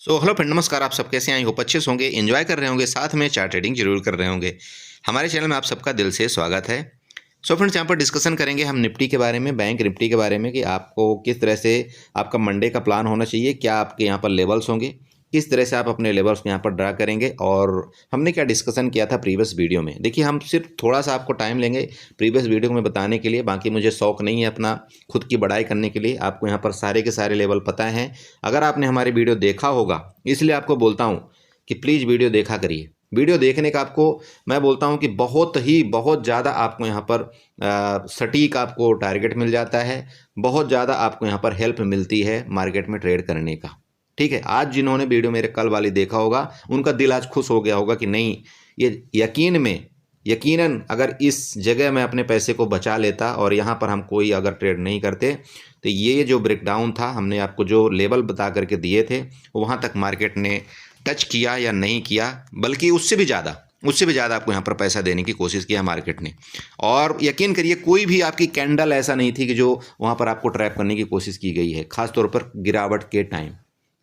Hello friend, नमस्कार। आप सब कैसे हैं? आई होप अच्छे से होंगे, एंजॉय कर रहे होंगे, साथ में चार्ट ट्रेडिंग जरूर कर रहे होंगे। हमारे चैनल में आप सबका दिल से स्वागत है। फ्रेंड्स, यहाँ पर डिस्कशन करेंगे हम निफ्टी के बारे में, बैंक निफ्टी के बारे में कि आपको किस तरह से आपका मंडे का प्लान होना चाहिए, क्या आपके यहाँ पर लेवल्स होंगे, किस तरह से आप अपने लेवल्स को यहाँ पर ड्रा करेंगे और हमने क्या डिस्कशन किया था प्रीवियस वीडियो में। देखिए, हम सिर्फ थोड़ा सा आपको टाइम लेंगे प्रीवियस वीडियो में बताने के लिए। बाकी मुझे शौक नहीं है अपना खुद की बड़ाई करने के लिए। आपको यहाँ पर सारे के सारे लेवल पता हैं। अगर आपने हमारी वीडियो देखा होगा, इसलिए आपको बोलता हूँ कि प्लीज़ वीडियो देखा करिए। वीडियो देखने का आपको मैं बोलता हूँ कि बहुत ज़्यादा आपको यहाँ पर सटीक आपको टारगेट मिल जाता है, बहुत ज़्यादा आपको यहाँ पर हेल्प मिलती है मार्केट में ट्रेड करने का। ठीक है, आज जिन्होंने वीडियो मेरे कल वाली देखा होगा, उनका दिल आज खुश हो गया होगा कि नहीं, ये यकीनन अगर इस जगह मैं अपने पैसे को बचा लेता और यहाँ पर हम कोई अगर ट्रेड नहीं करते तो ये जो ब्रेकडाउन था, हमने आपको जो लेवल बता करके दिए थे, वहाँ तक मार्केट ने टच किया या नहीं किया, बल्कि उससे भी ज़्यादा आपको यहाँ पर पैसा देने की कोशिश किया मार्केट ने। और यकीन करिए, कोई भी आपकी कैंडल ऐसा नहीं थी कि जो वहाँ पर आपको ट्रैप करने की कोशिश की गई है, खासतौर पर गिरावट के टाइम,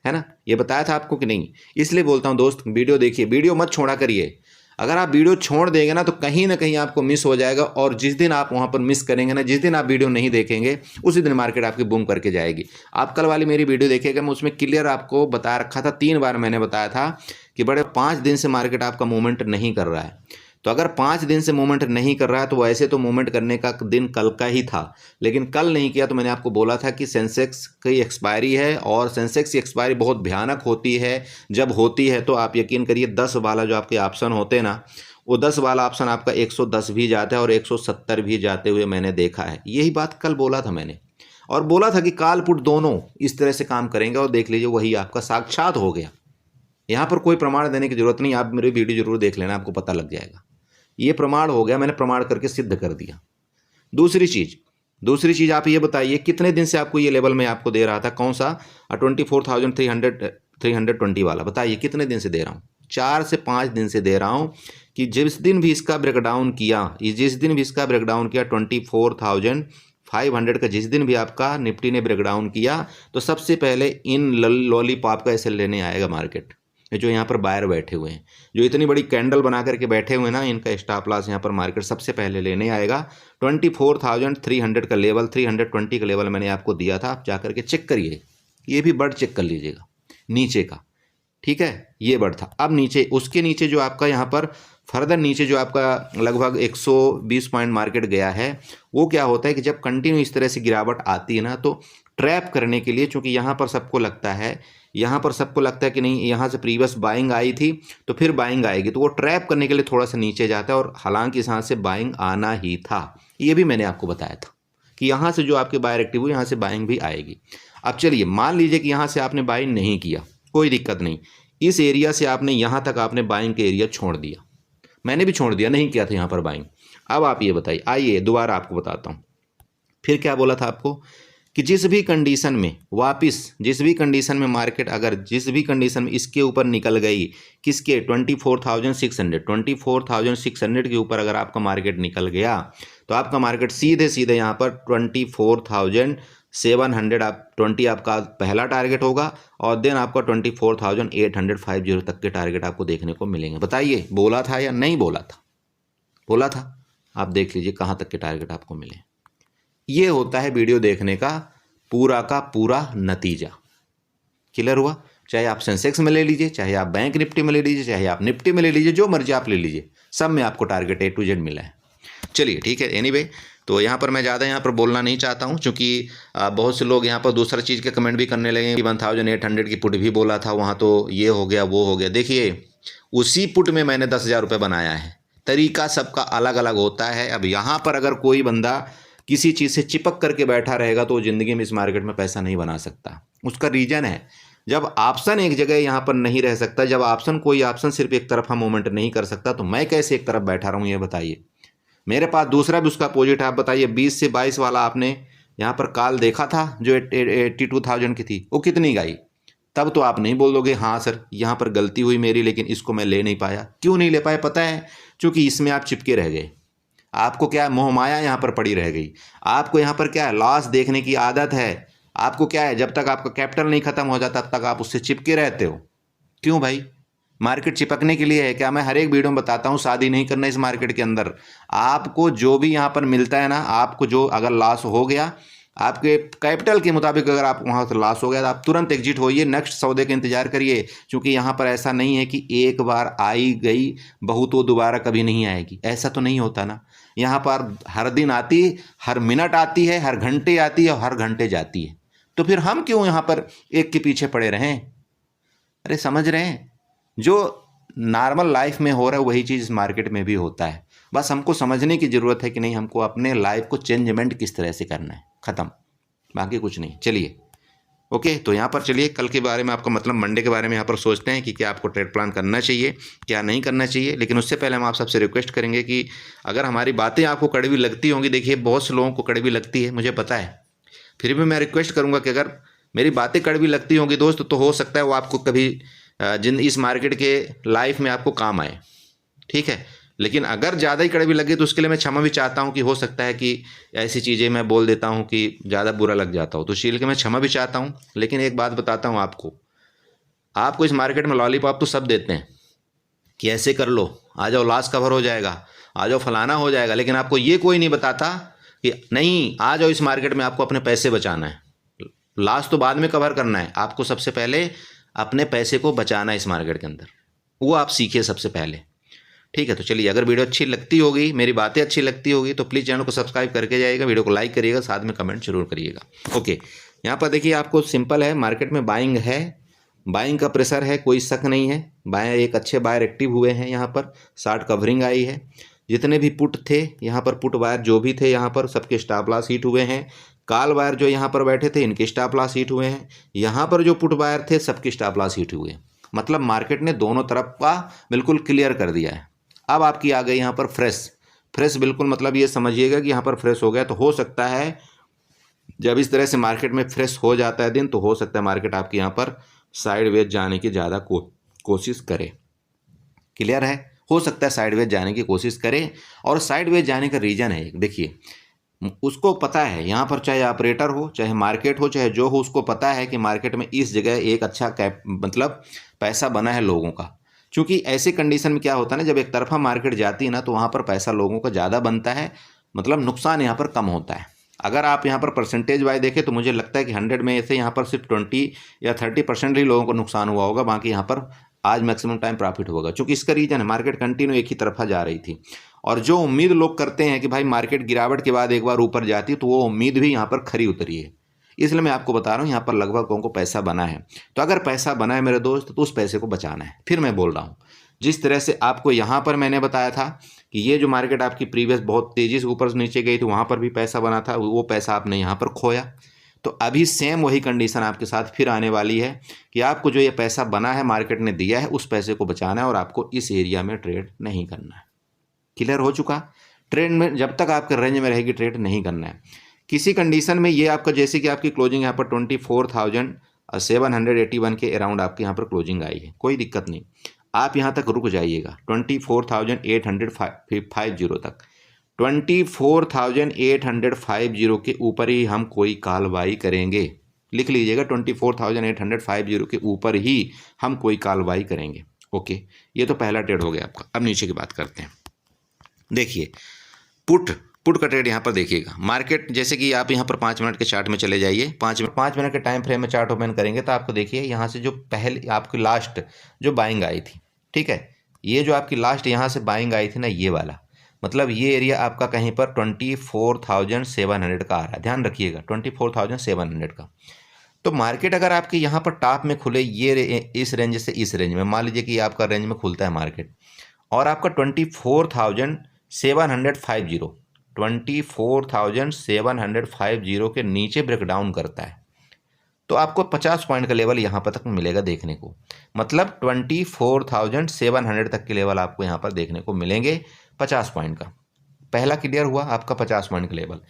है ना। ये बताया था आपको कि नहीं? इसलिए बोलता हूँ दोस्त, वीडियो देखिए, वीडियो मत छोड़ा करिए। अगर आप वीडियो छोड़ देंगे ना तो कहीं ना कहीं आपको मिस हो जाएगा, और जिस दिन आप वहाँ पर मिस करेंगे ना, जिस दिन आप वीडियो नहीं देखेंगे, उसी दिन मार्केट आपकी बूम करके जाएगी। आप कल वाली मेरी वीडियो देखिएगा, मैं उसमें क्लियर आपको बता रखा था, 3 बार मैंने बताया था कि बड़े 5 दिन से मार्केट आपका मूवमेंट नहीं कर रहा है। तो अगर 5 दिन से मूवमेंट नहीं कर रहा है तो वैसे तो मूवमेंट करने का दिन कल का ही था, लेकिन कल नहीं किया। तो मैंने आपको बोला था कि सेंसेक्स की एक्सपायरी है, और सेंसेक्स की एक्सपायरी बहुत भयानक होती है। जब होती है तो आप यकीन करिए, 10 वाला जो आपके ऑप्शन होते हैं ना, वो 10 वाला ऑप्शन आपका 110 भी जाता है और 170 भी जाते हुए मैंने देखा है। यही बात कल बोला था मैंने, और बोला था कि काल पुट दोनों इस तरह से काम करेंगे, और देख लीजिए वही आपका साक्षात हो गया। यहाँ पर कोई प्रमाण देने की जरूरत नहीं, आप मेरी वीडियो जरूर देख लेना, आपको पता लग जाएगा। ये प्रमाण हो गया, मैंने प्रमाण करके सिद्ध कर दिया। दूसरी चीज़ आप ये बताइए, कितने दिन से आपको ये लेवल मैं आपको दे रहा था, कौन सा 24,320 वाला, बताइए कितने दिन से दे रहा हूँ? 4 से 5 दिन से दे रहा हूँ कि जिस दिन भी इसका ब्रेकडाउन किया 24,500 का, जिस दिन भी आपका निफ्टी ने ब्रेकडाउन किया, तो सबसे पहले इन लॉलीपॉप का ऐसे लेने आएगा मार्केट। जो यहाँ पर बायर बैठे हुए हैं, जो इतनी बड़ी कैंडल बना करके बैठे हुए हैं ना, इनका स्टॉप लॉस यहाँ पर मार्केट सबसे पहले लेने आएगा। 24,300 का लेवल, 320 का लेवल मैंने आपको दिया था, आप जाकर के चेक करिए। ये भी बर्ड चेक कर लीजिएगा नीचे का, ठीक है, ये बर्ड था। अब नीचे, उसके नीचे जो आपका यहाँ पर फर्दर नीचे जो आपका लगभग 120 पॉइंट मार्केट गया है, वो क्या होता है कि जब कंटिन्यू इस तरह से गिरावट आती है ना, तो ट्रैप करने के लिए, चूंकि यहाँ पर सबको लगता है कि नहीं, यहाँ से प्रीवियस बाइंग आई थी तो फिर बाइंग आएगी, तो वो ट्रैप करने के लिए थोड़ा सा नीचे जाता है। और हालांकि यहाँ से बाइंग आना ही था, ये भी मैंने आपको बताया था कि यहाँ से जो आपके बायर एक्टिव हुई, यहाँ से बाइंग भी आएगी। अब चलिए, मान लीजिए कि यहाँ से आपने बाइंग नहीं किया, कोई दिक्कत नहीं, इस एरिया से आपने यहाँ तक आपने बाइंग के एरिया छोड़ दिया, मैंने भी छोड़ दिया, नहीं किया था यहाँ पर बाइंग। अब आप ये बताइए, आइए दोबारा आपको बताता हूँ फिर क्या बोला था आपको कि जिस भी कंडीशन में मार्केट, अगर जिस भी कंडीशन में इसके ऊपर निकल गई, किसके 24,600 के ऊपर अगर आपका मार्केट निकल गया, तो आपका मार्केट सीधे यहाँ पर 24,700 आपका पहला टारगेट होगा, और देन आपका 24,850 तक के टारगेट आपको देखने को मिलेंगे। बताइए, बोला था या नहीं बोला था? बोला था। आप देख लीजिए कहाँ तक के टारगेट आपको मिले। ये होता है वीडियो देखने का पूरा नतीजा। क्लियर हुआ? चाहे आप सेंसेक्स में ले लीजिए, चाहे आप बैंक निफ्टी में ले लीजिए, चाहे आप निफ्टी में ले लीजिए, जो मर्जी आप ले लीजिए, सब में आपको टारगेट A to Z मिला है। चलिए ठीक है, एनीवे, तो यहाँ पर मैं ज़्यादा यहाँ पर बोलना नहीं चाहता हूँ, क्योंकि बहुत से लोग यहाँ पर दूसरा चीज़ के कमेंट भी करने लगे कि 1800 की पुट भी बोला था वहाँ, तो ये हो गया वो हो गया। देखिए, उसी पुट में मैंने 10,000 रुपये बनाया है। तरीका सबका अलग अलग होता है। अब यहाँ पर अगर कोई बंदा किसी चीज़ से चिपक करके बैठा रहेगा तो ज़िंदगी में इस मार्केट में पैसा नहीं बना सकता। उसका रीज़न है, जब ऑप्शन एक जगह यहाँ पर नहीं रह सकता, जब कोई ऑप्शन सिर्फ एक तरफा मूवमेंट नहीं कर सकता, तो मैं कैसे एक तरफ बैठा रहूँ, ये बताइए। मेरे पास दूसरा भी उसका अपोजिट है। आप बताइए, 20 से 22 वाला आपने यहाँ पर कॉल देखा था जो 82,000 की थी, वो कितनी गई? तब तो आप नहीं बोल दोगे हाँ सर यहाँ पर गलती हुई मेरी, लेकिन इसको मैं ले नहीं पाया। क्यों नहीं ले पाया पता है? क्योंकि इसमें आप चिपके रह गए। आपको क्या मोहमाया यहाँ पर पड़ी रह गई। आपको यहाँ पर क्या लॉस देखने की आदत है। आपको क्या है, जब तक आपका कैपिटल नहीं खत्म हो जाता तब तक आप उससे चिपके रहते हो। क्यों भाई? मार्केट चिपकने के लिए है क्या? मैं हर एक वीडियो में बताता हूँ शादी नहीं करना इस मार्केट के अंदर। आपको जो भी यहाँ पर मिलता है ना, आपको जो अगर लॉस हो गया आपके कैपिटल के मुताबिक, अगर आप वहाँ से लॉस हो गया तो आप तुरंत एग्जिट होइए, नेक्स्ट सौदे का इंतजार करिए। क्योंकि यहाँ पर ऐसा नहीं है कि एक बार आई गई बहू तो दोबारा कभी नहीं आएगी, ऐसा तो नहीं होता ना। यहाँ पर हर दिन आती, हर मिनट आती है, हर घंटे आती है और हर घंटे जाती है। तो फिर हम क्यों यहाँ पर एक के पीछे पड़े रहें? अरे समझ रहे हैं, जो नॉर्मल लाइफ में हो रहा है वही चीज़ इस मार्केट में भी होता है। बस हमको समझने की ज़रूरत है कि नहीं, हमको अपने लाइफ को चेंजमेंट किस तरह से करना है, ख़त्म, बाकी कुछ नहीं। चलिए ओके, तो यहाँ पर चलिए कल के बारे में आपका मतलब मंडे के बारे में यहाँ पर सोचते हैं कि क्या आपको ट्रेड प्लान करना चाहिए, क्या नहीं करना चाहिए। लेकिन उससे पहले हम आप सबसे रिक्वेस्ट करेंगे कि अगर हमारी बातें आपको कड़वी लगती होंगी, देखिए बहुत से लोगों को कड़वी लगती है, मुझे पता है, फिर भी मैं रिक्वेस्ट करूँगा कि अगर मेरी बातें कड़वी लगती होंगी दोस्त, तो हो सकता है वो आपको कभी जिन इस मार्केट के लाइफ में आपको काम आए, ठीक है। लेकिन अगर ज़्यादा ही कड़वी लगे तो उसके लिए मैं क्षमा भी चाहता हूँ कि हो सकता है कि ऐसी चीज़ें मैं बोल देता हूँ कि ज़्यादा बुरा लग जाता हूँ, तो इसीलिए कि मैं क्षमा भी चाहता हूँ। लेकिन एक बात बताता हूँ आपको इस मार्केट में लॉलीपॉप तो सब देते हैं कि ऐसे कर लो, आ जाओ, लॉस कवर हो जाएगा, आ जाओ फलाना हो जाएगा। लेकिन आपको ये कोई नहीं बताता कि नहीं, आ जाओ इस मार्केट में, आपको अपने पैसे बचाना है, लॉस तो बाद में कवर करना है, आपको सबसे पहले अपने पैसे को बचाना है इस मार्केट के अंदर, वो आप सीखिए सबसे पहले, ठीक है। तो चलिए, अगर वीडियो अच्छी लगती होगी, मेरी बातें अच्छी लगती होगी तो प्लीज़ चैनल को सब्सक्राइब करके जाइएगा, वीडियो को लाइक करिएगा, साथ में कमेंट जरूर करिएगा। ओके, यहाँ पर देखिए आपको सिंपल है, मार्केट में बाइंग है, बाइंग का प्रेशर है, कोई शक नहीं है। बाय एक अच्छे बायर एक्टिव हुए हैं, यहाँ पर शार्ट कवरिंग आई है। जितने भी पुट थे यहाँ पर, पुट बायर जो भी थे यहाँ पर, सबके स्टॉप लॉस हिट हुए हैं। कॉल बायर जो यहाँ पर बैठे थे इनके स्टॉप लॉस हिट हुए हैं। यहाँ पर जो पुट बायर थे सबके स्टॉप लॉस हिट हुए हैं। मतलब मार्केट ने दोनों तरफ का बिल्कुल क्लियर कर दिया है। अब आपकी आ गई यहाँ पर फ्रेश बिल्कुल, मतलब ये समझिएगा कि यहाँ पर फ्रेश हो गया। तो हो सकता है जब इस तरह से मार्केट में फ्रेश हो जाता है दिन, तो हो सकता है मार्केट आपकी यहाँ पर साइडवेज जाने की ज़्यादा कोशिश करे। क्लियर है? हो सकता है साइडवेज जाने की कोशिश करे। और साइडवेज जाने का रीज़न है, देखिए उसको पता है, यहाँ पर चाहे ऑपरेटर हो, चाहे मार्केट हो, चाहे जो हो, उसको पता है कि मार्केट में इस जगह एक अच्छा कैप मतलब पैसा बना है लोगों का। क्योंकि ऐसे कंडीशन में क्या होता है ना, जब एक तरफा मार्केट जाती है ना, तो वहाँ पर पैसा लोगों का ज़्यादा बनता है, मतलब नुकसान यहाँ पर कम होता है। अगर आप यहाँ पर परसेंटेज वाइज देखें तो मुझे लगता है कि 100 में से यहाँ पर सिर्फ 20 या 30% ही लोगों को नुकसान हुआ होगा, बाकी यहाँ पर आज मैक्सिमम टाइम प्रॉफिट होगा। क्योंकि इसका रीज़न है मार्केट कंटिन्यू एक ही तरफा जा रही थी, और जो उम्मीद लोग करते हैं कि भाई मार्केट गिरावट के बाद एक बार ऊपर जाती है, तो वो उम्मीद भी यहाँ पर खरी उतरी है। इसलिए मैं आपको बता रहा हूँ यहाँ पर लगभग लोगों को पैसा बना है। तो अगर पैसा बना है मेरे दोस्त, तो उस पैसे को बचाना है। फिर मैं बोल रहा हूँ, जिस तरह से आपको यहाँ पर मैंने बताया था कि ये जो मार्केट आपकी प्रीवियस बहुत तेज़ी से ऊपर से नीचे गई, तो वहाँ पर भी पैसा बना था, वो पैसा आपने यहाँ पर खोया। तो अभी सेम वही कंडीशन आपके साथ फिर आने वाली है कि आपको जो ये पैसा बना है, मार्केट ने दिया है, उस पैसे को बचाना है और आपको इस एरिया में ट्रेड नहीं करना है। क्लियर हो चुका? ट्रेड में जब तक आपके रेंज में रहेगी ट्रेड नहीं करना है। किसी कंडीशन में ये आपका, जैसे कि आपकी क्लोजिंग यहाँ पर 24,781 के अराउंड आपके यहाँ पर क्लोजिंग आई है, कोई दिक्कत नहीं, आप यहाँ तक रुक जाइएगा 24,850 तक। 24,850 के ऊपर ही हम कोई कॉल बाई करेंगे। लिख लीजिएगा, 24,850 के ऊपर ही हम कोई कॉल बाई करेंगे। ओके, ये तो पहला ट्रेड हो गया आपका। अब नीचे की बात करते हैं। देखिए पुट का ट्रेड यहाँ पर देखिएगा। मार्केट जैसे कि आप यहाँ पर 5 मिनट के चार्ट में चले जाइए, 5 मिनट के टाइम फ्रेम में चार्ट ओपन करेंगे तो आपको देखिए यहाँ से जो पहले आपकी लास्ट जो बाइंग आई थी, ठीक है, ये जो आपकी लास्ट यहाँ से बाइंग आई थी ना, ये वाला, मतलब ये एरिया आपका कहीं पर 24,700 का आ रहा है। ध्यान रखिएगा 24,700 का। तो मार्केट अगर आपके यहाँ पर टॉप में खुले, ये इस रेंज से इस रेंज में, मान लीजिए कि आपका रेंज में खुलता है मार्केट और आपका 24,750 के नीचे ब्रेकडाउन करता है, तो आपको 50 पॉइंट का लेवल यहाँ पर तक मिलेगा देखने को। मतलब 24,700 तक के लेवल आपको यहाँ पर देखने को मिलेंगे 50 पॉइंट का। पहला क्लियर हुआ आपका 50 पॉइंट का लेवल।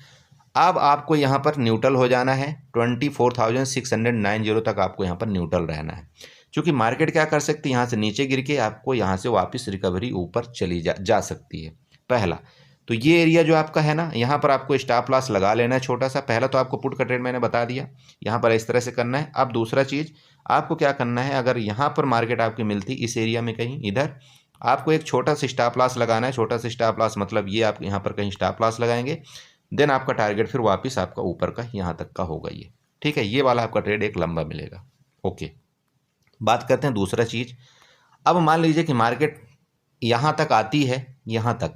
अब आपको यहाँ पर न्यूट्रल हो जाना है, 24,690 तक आपको यहाँ पर न्यूट्रल रहना है। क्योंकि मार्केट क्या कर सकती है, यहाँ से नीचे गिर के आपको यहाँ से वापस रिकवरी ऊपर चली जा सकती है। पहला तो ये एरिया जो आपका है ना, यहाँ पर आपको स्टॉप लॉस लगा लेना है छोटा सा। पहला तो आपको पुट का ट्रेड मैंने बता दिया, यहाँ पर इस तरह से करना है। अब दूसरा चीज़ आपको क्या करना है, अगर यहाँ पर मार्केट आपकी मिलती इस एरिया में कहीं इधर, आपको एक छोटा सा स्टॉप लॉस लगाना है। छोटा सा स्टॉप लॉस मतलब ये आप यहाँ पर कहीं स्टॉप लॉस लगाएंगे, देन आपका टारगेट फिर वापस आपका ऊपर का यहाँ तक का होगा ये, ठीक है। ये वाला आपका ट्रेड एक लंबा मिलेगा। ओके, बात करते हैं दूसरा चीज़। अब मान लीजिए कि मार्केट यहाँ तक आती है, यहाँ तक,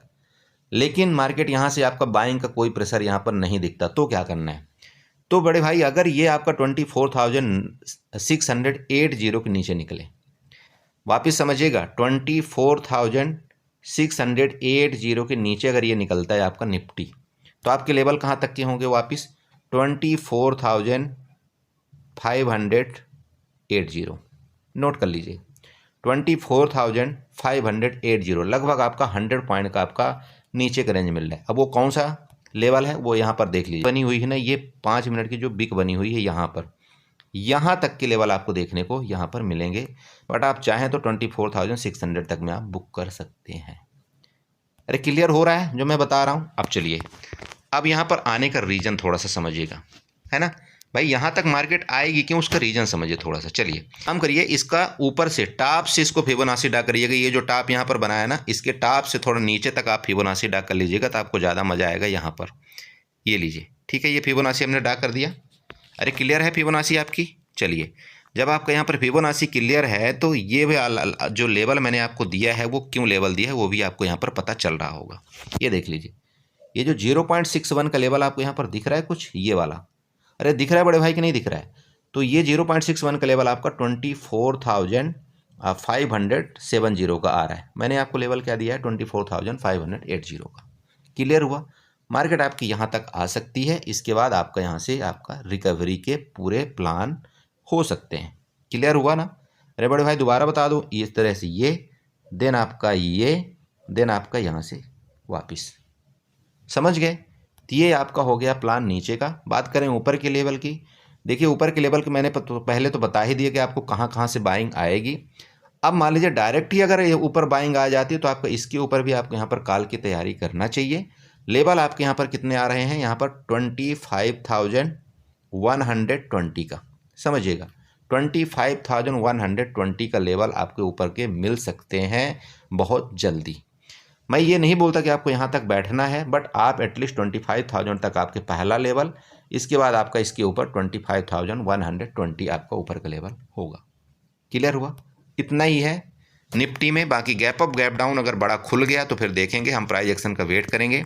लेकिन मार्केट यहाँ से आपका बाइंग का कोई प्रेशर यहाँ पर नहीं दिखता, तो क्या करना है। तो बड़े भाई अगर ये आपका 24,680 के नीचे निकले, वापस समझिएगा 24,680 के नीचे अगर ये निकलता है आपका निफ्टी, तो आपके लेवल कहाँ तक के होंगे, वापस 24,580। नोट कर लीजिए 24,580, लगभग आपका 100 पॉइंट का आपका नीचे का रेंज मिल रहा है। अब वो कौन सा लेवल है वो यहाँ पर देख लीजिए, बनी हुई है ना ये 5 मिनट की जो बिक बनी हुई है, यहाँ पर यहाँ तक के लेवल आपको देखने को यहाँ पर मिलेंगे। बट आप चाहें तो 24,600 तक में आप बुक कर सकते हैं। अरे क्लियर हो रहा है जो मैं बता रहा हूँ। अब चलिए, अब यहाँ पर आने का रीज़न थोड़ा सा समझिएगा, है ना भाई। यहाँ तक मार्केट आएगी क्यों, उसका रीजन समझिए थोड़ा सा। चलिए हम करिए, इसका ऊपर से टॉप से इसको फिबोनाची ड्रा करिएगा। ये जो टॉप यहाँ पर बनाया ना, इसके टॉप से थोड़ा नीचे तक आप फिबोनाची ड्रा कर लीजिएगा, तो आपको ज़्यादा मजा आएगा। यहाँ पर ये लीजिए, ठीक है, ये फिबोनाची हमने ड्रा कर दिया। अरे क्लियर है फिबोनाची आपकी। चलिए, जब आपका यहाँ पर फिबोनाची क्लियर है तो ये भी जो लेवल मैंने आपको दिया है वो क्यों लेवल दिया है वो भी आपको यहाँ पर पता चल रहा होगा। ये देख लीजिए, ये जो 0.61 का लेवल आपको यहाँ पर दिख रहा है कुछ, ये वाला, अरे दिख रहा है बड़े भाई कि नहीं दिख रहा है। तो ये 0.61 का लेवल आपका 24,570 का आ रहा है। मैंने आपको लेवल क्या दिया है, 24,580 का। क्लियर हुआ। मार्केट आपकी यहाँ तक आ सकती है, इसके बाद आपका यहाँ से आपका रिकवरी के पूरे प्लान हो सकते हैं। क्लियर हुआ ना। अरे बड़े भाई दोबारा बता दो, इस तरह से ये, देन आपका ये, देन आपका यहाँ से वापस, समझ गए। तो ये आपका हो गया प्लान नीचे का। बात करें ऊपर के लेवल की, देखिए ऊपर के लेवल की मैंने पहले तो बता ही दिया कि आपको कहाँ कहाँ से बाइंग आएगी। अब मान लीजिए डायरेक्ट ही अगर ऊपर बाइंग आ जाती है तो आपको इसके ऊपर भी आपको यहाँ पर कॉल की तैयारी करना चाहिए। लेवल आपके यहाँ पर कितने आ रहे हैं, यहाँ पर 25,120 का, समझिएगा 25,120 का लेवल आपके ऊपर के मिल सकते हैं बहुत जल्दी। मैं ये नहीं बोलता कि आपको यहाँ तक बैठना है, बट आप एटलीस्ट 25,000 तक आपके पहला लेवल, इसके बाद आपका इसके ऊपर 25,120 आपका ऊपर का लेवल होगा। क्लियर हुआ। इतना ही है निफ्टी में। बाकी गैप अप गैप डाउन अगर बड़ा खुल गया तो फिर देखेंगे, हम प्राइस एक्शन का वेट करेंगे।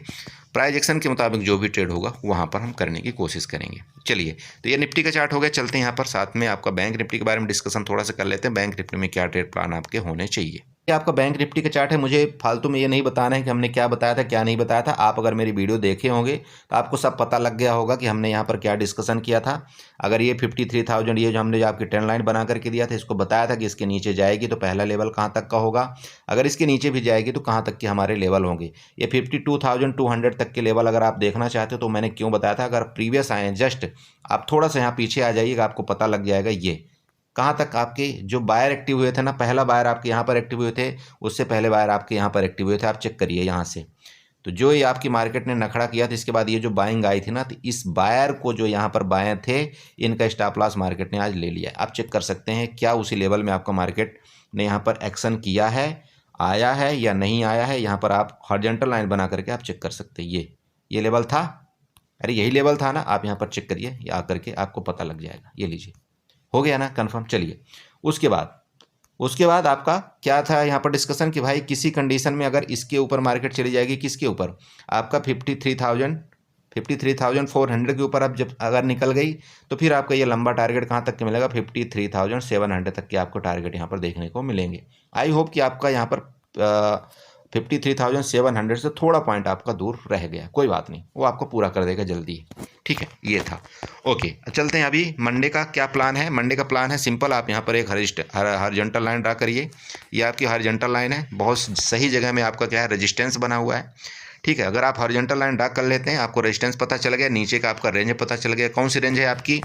प्राइस एक्शन के मुताबिक जो भी ट्रेड होगा वहाँ पर हम करने की कोशिश करेंगे। चलिए, तो ये निफ्टी का चार्ट हो गया। चलते हैं यहाँ पर साथ में आपका बैंक निफ्टी के बारे में डिस्कशन थोड़ा सा कर लेते हैं। बैंक निफ्टी में क्या ट्रेड प्लान आपके होने चाहिए। ये आपका बैंक निफ्टी का चार्ट है। मुझे फालतू में ये नहीं बताना है कि हमने क्या बताया था क्या नहीं बताया था। आप अगर मेरी वीडियो देखे होंगे तो आपको सब पता लग गया होगा कि हमने यहाँ पर क्या डिस्कशन किया था। अगर ये 53,000 ये जो हमने जो आपकी ट्रेंड लाइन बना करके दिया था, इसको बताया था कि इसके नीचे जाएगी तो पहला लेवल कहाँ तक का होगा, अगर इसके नीचे भी जाएगी तो कहाँ तक के हमारे लेवल होंगे। ये 52,200 तक के लेवल अगर आप देखना चाहते हो तो मैंने क्यों बताया था। अगर प्रीवियस आए जस्ट आप थोड़ा सा यहाँ पीछे आ जाइएगा, आपको पता लग जाएगा ये कहाँ तक आपके जो बायर एक्टिव हुए थे ना। पहला बायर आपके यहाँ पर एक्टिव हुए थे, उससे पहले बायर आपके यहाँ पर एक्टिव हुए थे। आप चेक करिए यहाँ से, तो जो ये आपकी मार्केट ने नखड़ा किया था, इसके बाद ये जो बाइंग आई थी ना, तो इस बायर को जो यहाँ पर बायर थे, इनका स्टॉप लॉस मार्केट ने आज ले लिया है। आप चेक कर सकते हैं क्या उसी लेवल में आपका मार्केट ने यहाँ पर एक्शन किया है, आया है या नहीं आया है। यहाँ पर आप हॉरिजॉन्टल लाइन बना करके आप चेक कर सकते हैं। ये लेवल था, अरे यही लेवल था ना। आप यहाँ पर चेक करिए, या आकर के आपको पता लग जाएगा। ये लीजिए, हो गया ना कंफर्म। चलिए, उसके बाद आपका क्या था यहाँ पर डिस्कशन कि भाई किसी कंडीशन में अगर इसके ऊपर मार्केट चली जाएगी, किसके ऊपर, आपका 53,400 के ऊपर अब जब अगर निकल गई तो फिर आपका ये लंबा टारगेट कहाँ तक के मिलेगा, 53,700 तक के आपको टारगेट यहाँ पर देखने को मिलेंगे। आई होप कि आपका यहाँ पर 53,700 से थोड़ा पॉइंट आपका दूर रह गया, कोई बात नहीं, वो आपको पूरा कर देगा जल्दी। ठीक है, ये था। ओके, चलते हैं अभी मंडे का क्या प्लान है। मंडे का प्लान है सिंपल, आप यहाँ पर एक हॉरिजॉन्टल लाइन ड्रा करिए। ये आपकी हॉरिजॉन्टल लाइन है, बहुत सही जगह में आपका क्या है, रेजिस्टेंस बना हुआ है। ठीक है, अगर आप हॉरिजॉन्टल लाइन ड्रा कर लेते हैं, आपको रेजिस्टेंस पता चल गया, नीचे का आपका रेंज पता चल गया। कौन सी रेंज है आपकी,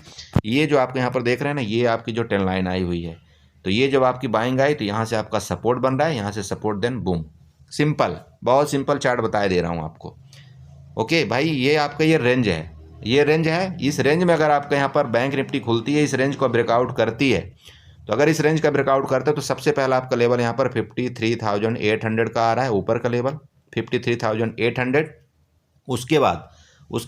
ये जो आपके यहाँ पर देख रहे हैं ना, ये आपकी जो ट्रेंड लाइन आई हुई है। तो ये जब आपकी बाइंग आई तो यहाँ से आपका सपोर्ट बन रहा है, यहाँ से सपोर्ट, देन बूम। सिंपल, बहुत सिंपल चार्ट बताए दे रहा हूँ आपको। ओके भाई, ये आपका ये रेंज है, ये रेंज है। इस रेंज में अगर आपके यहाँ पर बैंक निफ्टी खुलती है, इस रेंज को ब्रेकआउट करती है, तो अगर इस रेंज का ब्रेकआउट करता है तो सबसे पहला आपका लेवल यहाँ पर 53,800 का आ रहा है, ऊपर का लेवल 53,800। उसके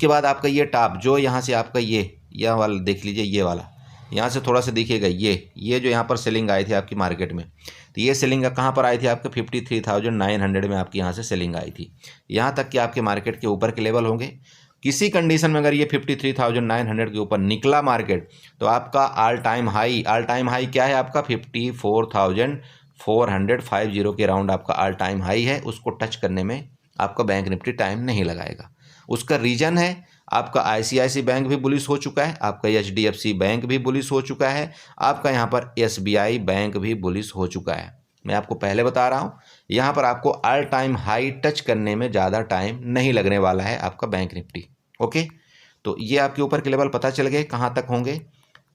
बाद आपका ये टॉप जो यहाँ से आपका ये वाला देख लीजिए, ये वाला यहाँ से थोड़ा सा दिखेगा, ये जो यहाँ पर सेलिंग आई थी आपकी मार्केट में, तो ये सेलिंग कहाँ पर आई थी आपके 53,900 में आपकी यहाँ से सेलिंग आई थी। यहाँ तक कि आपके मार्केट के ऊपर के लेवल होंगे। किसी कंडीशन में अगर ये 53,900 के ऊपर निकला मार्केट, तो आपका ऑल टाइम हाई क्या है आपका 54,450 के राउंड आपका ऑल टाइम हाई है। उसको टच करने में आपका बैंक निफ्टी टाइम नहीं लगाएगा। उसका रीज़न है आपका ICICI बैंक भी बुलिश हो चुका है, आपका HDFC बैंक भी बुलिश हो चुका है, आपका यहाँ पर SBI बैंक भी बुलिश हो चुका है। मैं आपको पहले बता रहा हूँ, यहाँ पर आपको ऑल टाइम हाई टच करने में ज़्यादा टाइम नहीं लगने वाला है आपका बैंक निफ्टी। ओके, तो ये आपके ऊपर के लेवल पता चल गए कहाँ तक होंगे।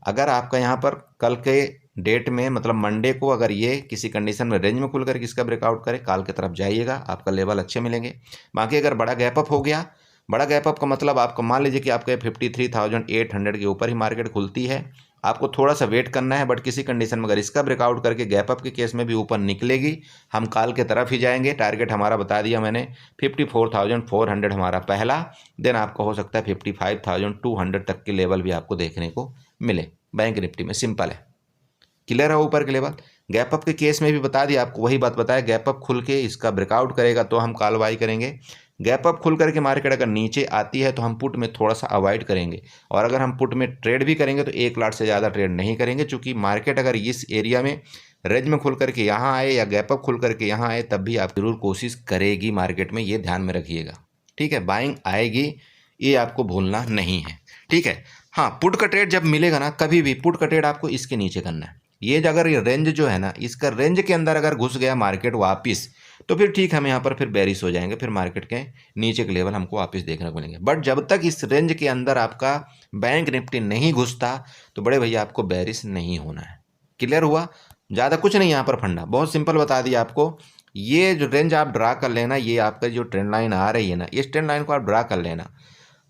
अगर आपका यहाँ पर कल के डेट में मतलब मंडे को अगर ये किसी कंडीशन में रेंज में खुल कर किसका ब्रेकआउट करे, कॉल की तरफ जाइएगा, आपका लेवल अच्छे मिलेंगे। बाकी अगर बड़ा गैप अप हो गया, बड़ा गैप अप का मतलब आपको मान लीजिए कि आपके 53,800 के ऊपर ही मार्केट खुलती है, आपको थोड़ा सा वेट करना है। बट किसी कंडीशन में अगर इसका ब्रेकआउट करके गैप अप के केस में भी ऊपर निकलेगी, हम कॉल के तरफ ही जाएंगे। टारगेट हमारा बता दिया मैंने 54,400 हमारा पहला, देन आपको हो सकता है 55,200 तक के लेवल भी आपको देखने को मिले बैंक निफ्टी में। सिंपल है, क्लियर है ऊपर के लेवल। गैप अप के केस में भी बता दिया आपको, वही बात बताया, गैप अप खुल के इसका ब्रेकआउट करेगा तो हम कॉल बाई करेंगे। गैप अप खुल करके मार्केट अगर नीचे आती है तो हम पुट में थोड़ा सा अवॉइड करेंगे, और अगर हम पुट में ट्रेड भी करेंगे तो 1 लाट से ज़्यादा ट्रेड नहीं करेंगे, क्योंकि मार्केट अगर इस एरिया में रेंज में खुल करके यहाँ आए या गैप अप खुल करके यहाँ आए, तब भी आप जरूर कोशिश करेगी मार्केट में, ये ध्यान में रखिएगा। ठीक है, बाइंग आएगी, ये आपको भूलना नहीं है। ठीक है, हाँ, पुट का ट्रेड जब मिलेगा ना, कभी भी पुट का ट्रेड आपको इसके नीचे करना है। ये अगर ये रेंज जो है ना, इसका रेंज के अंदर अगर घुस गया मार्केट वापस, तो फिर ठीक, हम यहाँ पर फिर बेरिश हो जाएंगे, फिर मार्केट के नीचे के लेवल हमको वापस देखने को मिलेंगे। बट जब तक इस रेंज के अंदर आपका बैंक निफ्टी नहीं घुसता, तो बड़े भैया आपको बेरिश नहीं होना है। क्लियर हुआ? ज़्यादा कुछ नहीं यहाँ पर फंडा, बहुत सिंपल बता दिया आपको। ये जो रेंज आप ड्रा कर लेना, ये आपका जो ट्रेंड लाइन आ रही है ना, इस ट्रेंड लाइन को आप ड्रा कर लेना।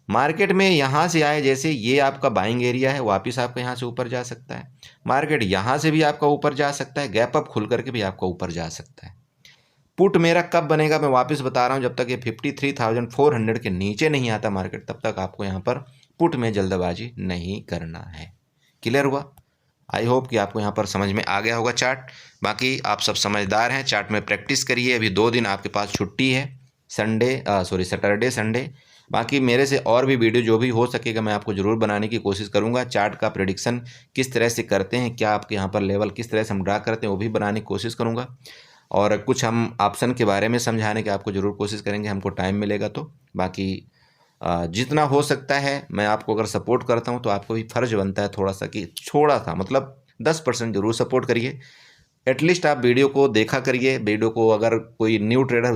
मार्केट में यहाँ से आए, जैसे ये आपका बाइंग एरिया है, वापस आपका यहाँ से ऊपर जा सकता है। मार्केट यहाँ से भी आपका ऊपर जा सकता है, गैप अप खुल करके भी आपका ऊपर जा सकता है। पुट मेरा कब बनेगा, मैं वापस बता रहा हूँ, जब तक ये 53,400 के नीचे नहीं आता मार्केट, तब तक आपको यहाँ पर पुट में जल्दबाजी नहीं करना है। क्लियर हुआ? आई होप कि आपको यहाँ पर समझ में आ गया होगा चार्ट। बाकी आप सब समझदार हैं, चार्ट में प्रैक्टिस करिए। अभी 2 दिन आपके पास छुट्टी है, सैटरडे संडे। बाकी मेरे से और भी वीडियो जो भी हो सकेगा मैं आपको ज़रूर बनाने की कोशिश करूँगा। चार्ट का प्रेडिक्शन किस तरह से करते हैं, क्या आपके यहाँ पर लेवल किस तरह से हम ड्रा करते हैं, वो भी बनाने की कोशिश करूँगा। और कुछ हम ऑप्शन के बारे में समझाने की आपको ज़रूर कोशिश करेंगे, हमको टाइम मिलेगा तो। बाकी जितना हो सकता है मैं आपको अगर सपोर्ट करता हूँ, तो आपको भी फ़र्ज बनता है थोड़ा सा, कि थोड़ा सा मतलब 10% ज़रूर सपोर्ट करिए। एटलीस्ट आप वीडियो को देखा करिए, वीडियो को अगर कोई न्यू ट्रेडर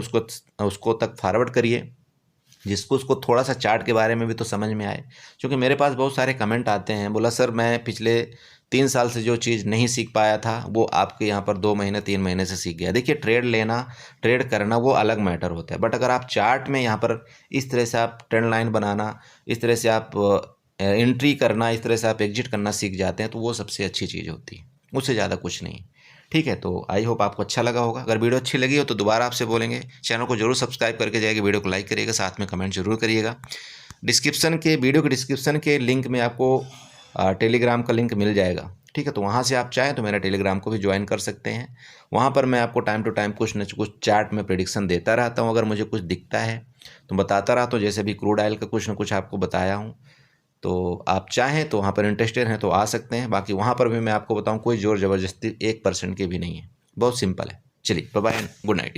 उसको तक फॉरवर्ड करिए, जिसको उसको थोड़ा सा चार्ट के बारे में भी तो समझ में आए। क्योंकि मेरे पास बहुत सारे कमेंट आते हैं, बोला सर मैं पिछले 3 साल से जो चीज़ नहीं सीख पाया था, वो आपके यहाँ पर 2 महीने 3 महीने से सीख गया। देखिए, ट्रेड लेना, ट्रेड करना वो अलग मैटर होता है, बट अगर आप चार्ट में यहाँ पर इस तरह से आप ट्रेंड लाइन बनाना, इस तरह से आप एंट्री करना, इस तरह से आप एग्जिट करना सीख जाते हैं, तो वो सबसे अच्छी चीज़ होती है, उससे ज़्यादा कुछ नहीं। ठीक है, तो आई होप आपको अच्छा लगा होगा। अगर वीडियो अच्छी लगी हो तो दोबारा आपसे बोलेंगे, चैनल को जरूर सब्सक्राइब करके जाइए, वीडियो को लाइक करिएगा, साथ में कमेंट जरूर करिएगा। वीडियो के डिस्क्रिप्शन के लिंक में आपको टेलीग्राम का लिंक मिल जाएगा। ठीक है, तो वहाँ से आप चाहें तो मेरा टेलीग्राम को भी ज्वाइन कर सकते हैं। वहाँ पर मैं आपको टाइम टू टाइम कुछ न कुछ चार्ट में प्रेडिक्शन देता रहता हूँ। अगर मुझे कुछ दिखता है तो बताता रहता हूँ, जैसे भी क्रूड ऑयल का कुछ न कुछ आपको बताया हूँ। तो आप चाहें तो वहाँ पर इंटरेस्टेड हैं तो आ सकते हैं। बाकी वहाँ पर भी मैं आपको बताऊँ, कोई ज़ोर ज़बरदस्ती 1% की भी नहीं है, बहुत सिंपल है। चलिए, बाय बाय, गुड नाइट।